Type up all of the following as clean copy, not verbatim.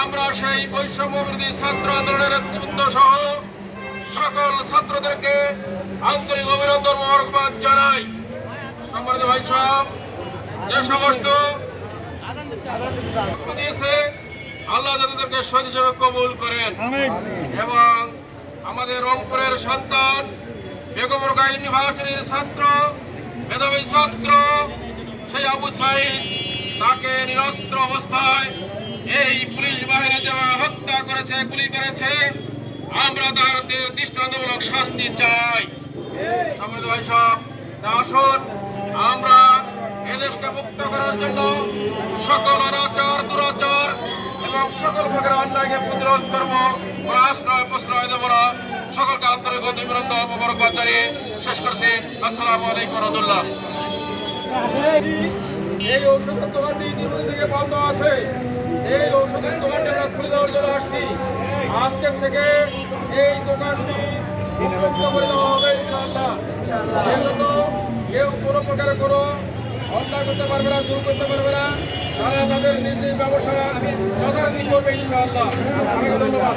আমরা সেই বৈষম্য বিরোধী ছাত্র আন্দোলনের নেতৃত্ব সহ সকল ছাত্রদেরকে আন্তরিক অভিনন্দন মোবারকবাদ জানাই। সম্মানিত ভাই সাহেব, যে সমস্ত দিয়েছে আল্লাহ তাদেরকে শহীদ হিসেবে কবুল করেন এবং আমাদের রংপুরের সন্তান বেগম রোকেয়া ইউনিভার্সিটির ছাত্র, মেধাবী ছাত্র সেই আবু সাইদ, তাকে নিরস্ত্র অবস্থায় এই পুলিশ বাহিনী যেভাবে হত্যা করেছে, গুলি করেছে, আমরা তাদের দৃষ্টান্তমূলক শাস্তি চাই। সম্মানিত ভাই সাহেব, আসুন আমরা এদেশকে মুক্ত করার জন্য সকল অনাচার, দুরাচার এবং সকল প্রকার অন্যায়কে প্রতিরোধ করবো, আশ্রয় প্রশ্রয় দেব না। সকলকে আন্তরিক অভিনন্দন মোবারকবাদ জানিয়ে শেষ করছি। আসসালামু আলাইকুম রহমতুল্লাহ। এই ঔষধের দোকানটি দীর্ঘদিন থেকে বন্ধ আছে। এই ঔষধের দোকানটি আমরা খুলে দেওয়ার জন্য আসছি। আজকের থেকে এই দোকানটি উন্মুক্ত করে দেওয়া হবে ইনশাআল্লাহ। কেউ কোনো প্রকারে কোনো অন্যায় করতে পারবে না, জোর করতে পারবে না। তারা তাদের নিজ নিজ ব্যবসা যথারীতি করবে ইনশাআল্লাহ। আমাকে ধন্যবাদ।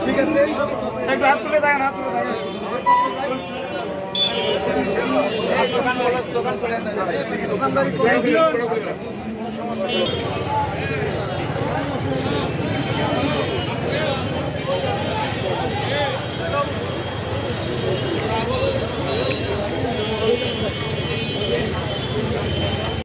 ঠিক আছে, হাত তুলে দেখেন, হাত তুলে দেখেন। দোকানদারি